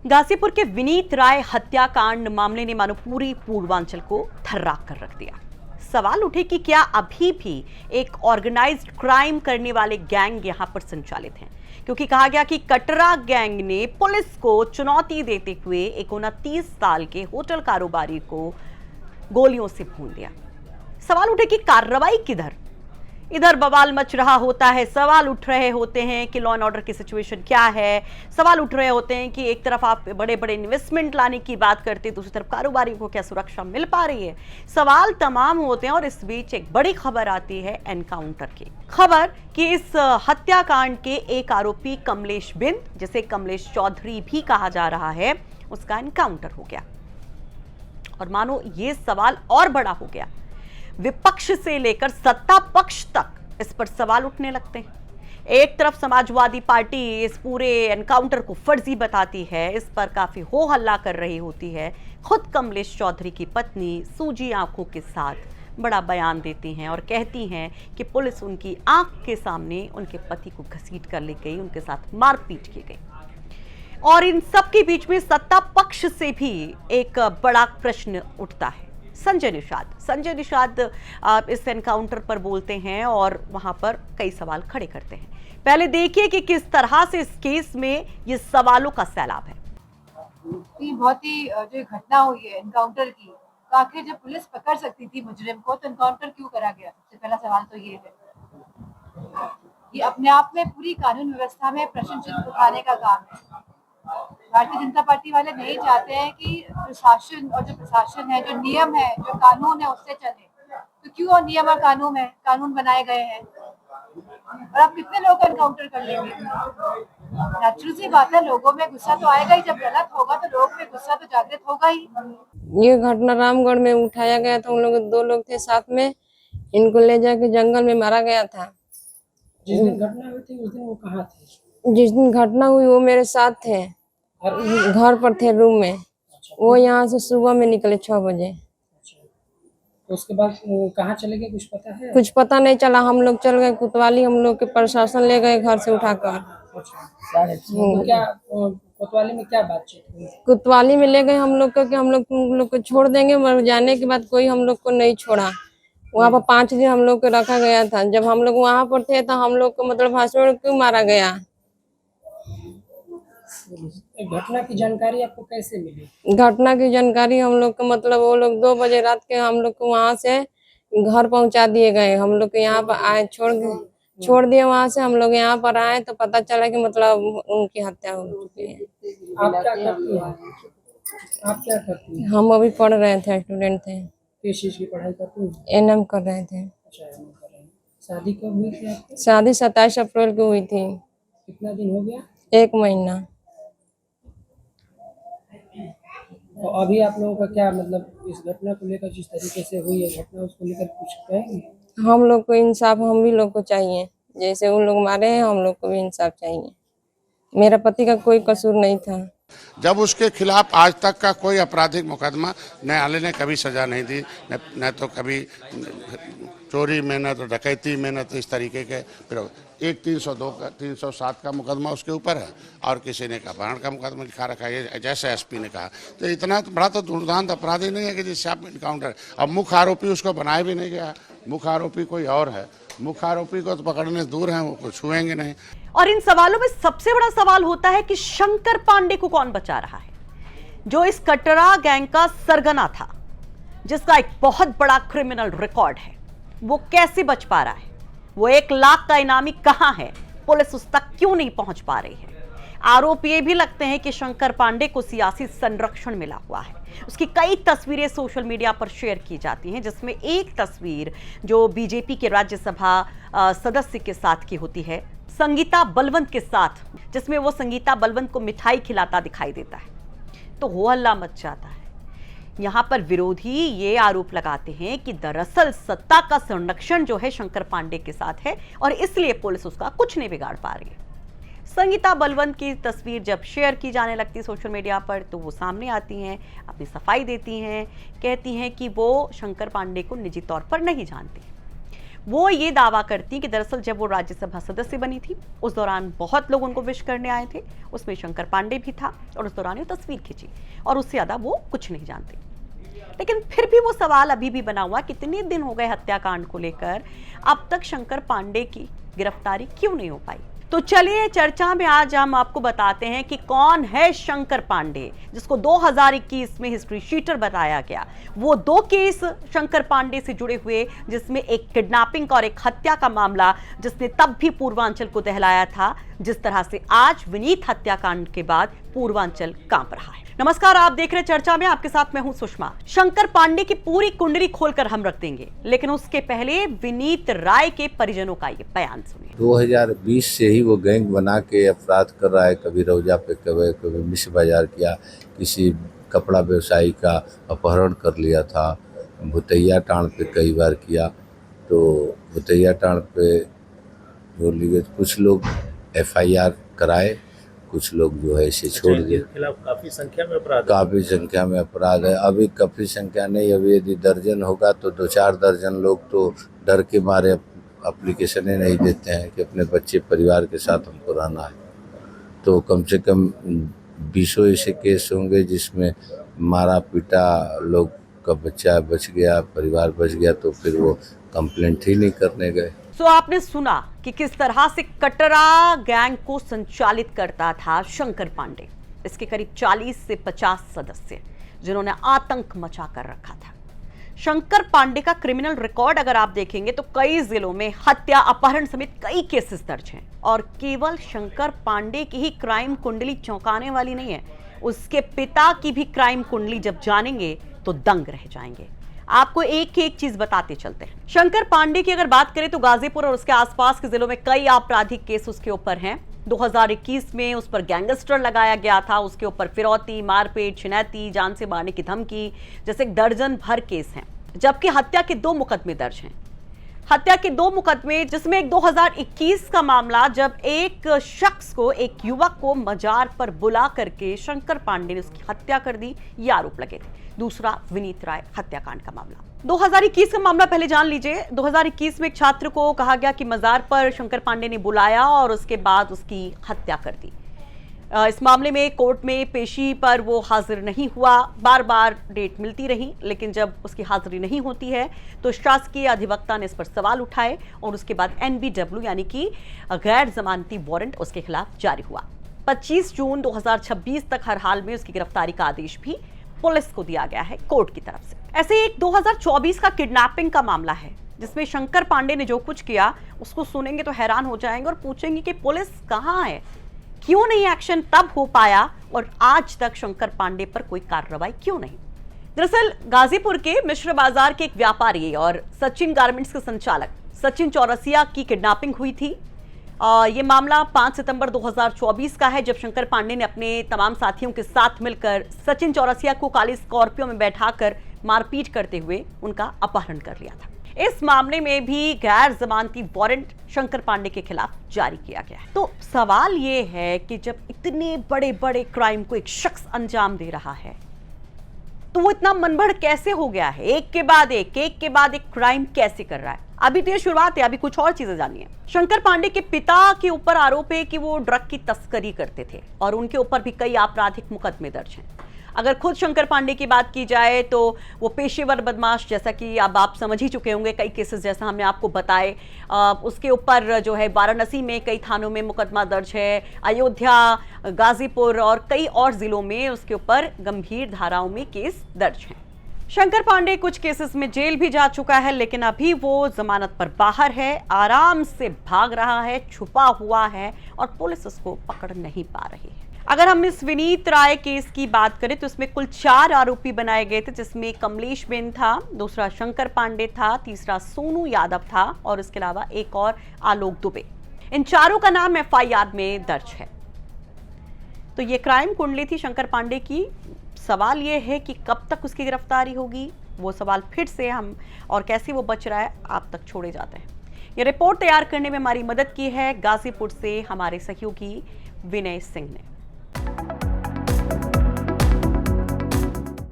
गाजीपुर के विनीत राय हत्याकांड मामले ने मानो पूरी पूर्वांचल को थर्रा कर रख दिया। सवाल उठे कि क्या अभी भी एक ऑर्गेनाइज्ड क्राइम करने वाले गैंग यहां पर संचालित हैं, क्योंकि कहा गया कि कटरा गैंग ने पुलिस को चुनौती देते हुए एक 29 साल के होटल कारोबारी को गोलियों से भून दिया। सवाल उठे कि कार्रवाई किधर? इधर बवाल मच रहा होता है, सवाल उठ रहे होते हैं कि लॉ एंड ऑर्डर की सिचुएशन क्या है। सवाल उठ रहे होते हैं कि एक तरफ आप बड़े बड़े इन्वेस्टमेंट लाने की बात करते हैं, दूसरी तरफ कारोबारियों को क्या सुरक्षा मिल पा रही है। सवाल तमाम होते हैं और इस बीच एक बड़ी खबर आती है एनकाउंटर की। खबर कि इस हत्याकांड के एक आरोपी कमलेश बिंद, जिसे कमलेश चौधरी भी कहा जा रहा है, उसका एनकाउंटर हो गया। और मानो ये सवाल और बड़ा हो गया, विपक्ष से लेकर सत्ता पक्ष तक इस पर सवाल उठने लगते हैं। एक तरफ समाजवादी पार्टी इस पूरे एनकाउंटर को फर्जी बताती है, इस पर काफी हो हल्ला कर रही होती है। खुद कमलेश चौधरी की पत्नी सूजी आंखों के साथ बड़ा बयान देती हैं और कहती हैं कि पुलिस उनकी आंख के सामने उनके पति को घसीट कर ले गई, उनके साथ मारपीट की गई। और इन सब के बीच में सत्ता पक्ष से भी एक बड़ा प्रश्न उठता है। संजय निषाद इस एनकाउंटर पर बोलते हैं और वहां पर कई सवाल खड़े करते हैं। पहले देखिए कि किस तरह से इस केस में ये सवालों का सैलाब है। बहुत ही जो घटना हुई है एनकाउंटर की, तो आखिर जब पुलिस पकड़ सकती थी मुजरिम को, तो एनकाउंटर क्यों करा गया? सबसे पहला सवाल तो ये है। ये अपने आप में पूरी कानून व्यवस्था में प्रश्न चिन्ह उठाने का काम है। भारतीय जनता पार्टी वाले नहीं चाहते हैं कि प्रशासन और जो प्रशासन है, जो नियम है, जो कानून है, उससे चले। तो क्यों नियम और कानून बनाए गए हैं, और आप कितने लोग का एनकाउंटर कर लेंगे? नेचुरल सी बात है, लोगों में गुस्सा तो आएगा ही। जब गलत होगा तो लोगों में गुस्सा तो जागृत होगा ही। ये घटना रामगढ़ में उठाया गया था। उन लोग 2 लोग थे साथ में, इनको ले जाके जंगल में मारा गया था। जिस दिन घटना हुई थी उस दिन वो कहाँ थे? जिस दिन घटना हुई वो मेरे साथ थे, घर पर थे, रूम में। वो यहाँ से सुबह में निकले 6 बजे। तो उसके बाद कहाँ चले गए, कुछ पता है? कुछ पता नहीं चला। हम लोग चल गए कोतवाली, हम लोग के प्रशासन ले गए घर से उठाकर। तो क्या कोतवाली में क्या बातचीत हुई? कोतवाली में ले गए हम लोग को कि हम लोग को छोड़ देंगे, मगर जाने के बाद कोई हम लोग को नहीं छोड़ा। वहाँ पर 5 दिन हम लोग को रखा गया था। जब हम लोग वहाँ पर थे तो हम लोग को मतलब हस्बैंड क्यों मारा गया? घटना की जानकारी आपको कैसे मिली? घटना की जानकारी हम लोग को मतलब वो लोग 2 बजे रात के हम लोग को वहाँ से घर पहुँचा दिए गए। हम लोग के यहाँ पर आए, छोड़ दिए वहाँ से। हम लोग यहाँ पर आए तो पता चला कि मतलब उनकी हत्या हो चुकी है। आप क्या करती हैं? आप क्या करती हैं? हम अभी पढ़ रहे थे, स्टूडेंट थे। किस चीज की पढ़ाई करती हैं? एनएम कर रहे थे। अच्छा, एनएम कर रहे हैं। शादी कब हुई थी आपकी? शादी 27 अप्रैल को हुई थी। कितना दिन हो गया? 1 महीना। तो अभी आप लोगों का क्या मतलब इस घटना को लेकर, जिस तरीके से हुई है घटना, उसको लेकर कुछ कहेंगे? हम लोग को इंसाफ हम भी लोग को चाहिए। जैसे उन लोग मारे हैं, हम लोग को भी इंसाफ चाहिए। मेरा पति का कोई कसूर नहीं था। जब उसके खिलाफ आज तक का कोई आपराधिक मुकदमा न्यायालय ने कभी सजा नहीं दी, न तो कभी चोरी में, न तो डकैती में, न तो इस तरीके के। फिर एक 302 का 307 का मुकदमा उसके ऊपर है और किसी ने अपहरण का मुकदमा लिखा रखा है, जैसे एसपी ने कहा। तो इतना तो बड़ा तो दुर्दांत अपराधी नहीं है कि जिससे आप इनकाउंटर। अब मुख्य आरोपी उसको बनाया भी नहीं गया। मुख्य आरोपी कोई और है। मुख्य आरोपी को तो पकड़ने दूर है, वो कुछ छुएंगे नहीं। और इन सवालों में सबसे बड़ा सवाल होता है कि शंकर पांडे को कौन बचा रहा है, जो इस कटरा गैंग का सरगना था, जिसका एक बहुत बड़ा क्रिमिनल रिकॉर्ड है। वो कैसे बच पा रहा है? वो 1 लाख का इनामी कहां है? पुलिस उस तक क्यों नहीं पहुंच पा रही है? आरोप ये भी लगते हैं कि शंकर पांडे को सियासी संरक्षण मिला हुआ है। उसकी कई तस्वीरें सोशल मीडिया पर शेयर की जाती हैं, जिसमें एक तस्वीर जो बीजेपी के राज्यसभा सदस्य के साथ की होती है, संगीता बलवंत के साथ, जिसमें वो संगीता बलवंत को मिठाई खिलाता दिखाई देता है। तो हो हल्ला मच जाता है। यहां पर विरोधी ये आरोप लगाते हैं कि दरअसल सत्ता का संरक्षण जो है शंकर पांडे के साथ है और इसलिए पुलिस उसका कुछ नहीं बिगाड़ पा रही है। संगीता बलवंत की तस्वीर जब शेयर की जाने लगती है सोशल मीडिया पर, तो वो सामने आती हैं, अपनी सफाई देती हैं, कहती हैं कि वो शंकर पांडे को निजी तौर पर नहीं जानती। वो ये दावा करती कि दरअसल जब वो राज्यसभा सदस्य बनी थी उस दौरान बहुत लोग उनको विश करने आए थे, उसमें शंकर पांडे भी था और उस दौरान ये तस्वीर खींची और उससे ज्यादा वो कुछ नहीं जानती। लेकिन फिर भी वो सवाल अभी भी बना हुआ, कितने दिन हो गए हत्याकांड को लेकर, अब तक शंकर पांडे की गिरफ्तारी क्यों नहीं हो पाई। तो चलिए चर्चा में आज हम आपको बताते हैं कि कौन है शंकर पांडे, जिसको 2021 में हिस्ट्री शीटर बताया गया। वो 2 केस शंकर पांडे से जुड़े हुए, जिसमें एक किडनैपिंग और एक हत्या का मामला, जिसने तब भी पूर्वांचल को दहलाया था जिस तरह से आज विनीत हत्याकांड के बाद पूर्वांचल कांप रहा है। नमस्कार, आप देख रहे हैं चर्चा में, आपके साथ मैं हूं सुषमा। शंकर पांडे की पूरी कुंडली खोलकर हम रख देंगे, लेकिन उसके पहले विनीत राय के परिजनों का ये बयान सुनिए। 2020 से ही वो गैंग बना के अपराध कर रहा है। कभी रौजा पे, कभी मिश्र बाजार किया, किसी कपड़ा व्यवसायी का अपहरण कर लिया था, भुतैया टाण पे कई बार किया। तो भुतैया टाण पे जो लिए कुछ लोग FIR कराए, कुछ लोग जो है इसे छोड़ दिए। खिलाफ काफी संख्या में अपराध है। अभी काफी संख्या नहीं, अभी यदि दर्जन होगा तो 2-4 दर्जन लोग तो डर के मारे एप्लीकेशन नहीं देते हैं कि अपने बच्चे परिवार के साथ हमको रहना है। तो कम से कम 20 ऐसे केस होंगे जिसमें मारा पीटा, लोग का बच्चा बच गया, परिवार बच गया, तो फिर वो कंप्लेंट ही नहीं करने गए। सो आपने सुना कि किस तरह से कटरा गैंग को संचालित करता था शंकर पांडे। इसके करीब 40 से 50 सदस्य, जिन्होंने आतंक मचा कर रखा था। शंकर पांडे का क्रिमिनल रिकॉर्ड अगर आप देखेंगे तो कई जिलों में हत्या, अपहरण समेत कई केसेस दर्ज हैं। और केवल शंकर पांडे की ही क्राइम कुंडली चौंकाने वाली नहीं है, उसके पिता की भी क्राइम कुंडली जब जानेंगे तो दंग रह जाएंगे। आपको एक एक चीज बताते चलते हैं। शंकर पांडे की अगर बात करें तो गाजीपुर और उसके आसपास के जिलों में कई आपराधिक केस उसके ऊपर हैं। 2021 में उस पर गैंगस्टर लगाया गया था, उसके ऊपर फिरौती, मारपीट, छिनैती, जान से मारने की धमकी जैसे दर्जन भर केस हैं। जबकि हत्या के 2 मुकदमे दर्ज हैं। हत्या के 2 मुकदमे, जिसमें एक 2021 का मामला, जब एक शख्स को, एक युवक को मजार पर बुला करके शंकर पांडे ने उसकी हत्या कर दी, ये आरोप लगे थे। दूसरा विनीत राय हत्याकांड का मामला। 2021 का मामला पहले जान लीजिए। 2021 में एक छात्र को कहा गया कि मजार पर शंकर पांडे ने बुलाया और उसके बाद उसकी हत्या कर दी। इस मामले में कोर्ट में पेशी पर वो हाजिर नहीं हुआ, बार बार डेट मिलती रही, लेकिन जब उसकी हाजिरी नहीं होती है तो शासकीय अधिवक्ता ने इस पर सवाल उठाए और उसके बाद NBW यानी कि गैर जमानती वारंट उसके खिलाफ जारी हुआ। 25 जून 2026 तक हर हाल में उसकी गिरफ्तारी का आदेश भी पुलिस को दिया गया है कोर्ट की तरफ से। ऐसे एक 2024 का किडनैपिंग का मामला है, जिसमें शंकर पांडे ने जो कुछ किया उसको सुनेंगे तो हैरान हो जाएंगे और पूछेंगे कि पुलिस कहां है, क्यों नहीं एक्शन तब हो पाया और आज तक शंकर पांडे पर कोई कार्रवाई क्यों नहीं। दरअसल गाजीपुर के मिश्र बाजार के एक व्यापारी और सचिन गारमेंट्स के संचालक सचिन चौरसिया की किडनैपिंग हुई थी। ये मामला 5 सितंबर 2024 का है, जब शंकर पांडे ने अपने तमाम साथियों के साथ मिलकर सचिन चौरसिया को काली स्कॉर्पियो में बैठाकर मारपीट करते हुए उनका अपहरण कर लिया था। इस मामले में भी गैर जमानती वारंट शंकर पांडे के खिलाफ जारी किया गया है। तो सवाल ये है कि जब इतने बड़े बड़े क्राइम को एक शख्स अंजाम दे रहा है तो वो इतना मनभड़ कैसे हो गया है, एक के बाद एक क्राइम कैसे कर रहा है। अभी तो ये शुरुआत है, अभी कुछ और चीजें जानिए। शंकर पांडे के पिता के ऊपर आरोप है कि वो ड्रग की तस्करी करते थे और उनके ऊपर भी कई आपराधिक मुकदमे दर्ज हैं। अगर खुद शंकर पांडे की बात की जाए तो वो पेशेवर बदमाश, जैसा कि अब आप समझ ही चुके होंगे, कई केसेस जैसा हमने आपको बताए। उसके ऊपर जो है वाराणसी में कई थानों में मुकदमा दर्ज है, अयोध्या, गाजीपुर और कई और जिलों में उसके ऊपर गंभीर धाराओं में केस दर्ज हैं। शंकर पांडे कुछ केसेस में जेल भी जा चुका है, लेकिन अभी वो जमानत पर बाहर है, आराम से भाग रहा है, छुपा हुआ है और पुलिस उसको पकड़ नहीं पा रही है। अगर हम इस विनीत राय केस की बात करें तो इसमें कुल 4 आरोपी बनाए गए थे, जिसमें कमलेश बेन था, दूसरा शंकर पांडे था, तीसरा सोनू यादव था और इसके अलावा एक और आलोक दुबे। इन चारों का नाम FIR में दर्ज है। तो ये क्राइम कुंडली थी शंकर पांडे की। सवाल ये है कि कब तक उसकी गिरफ्तारी होगी, वो सवाल फिर से हम, और कैसे वो बच रहा है, आप तक छोड़े जाते हैं। ये रिपोर्ट तैयार करने में हमारी मदद की है गाजीपुर से हमारे सहयोगी विनय सिंह ने।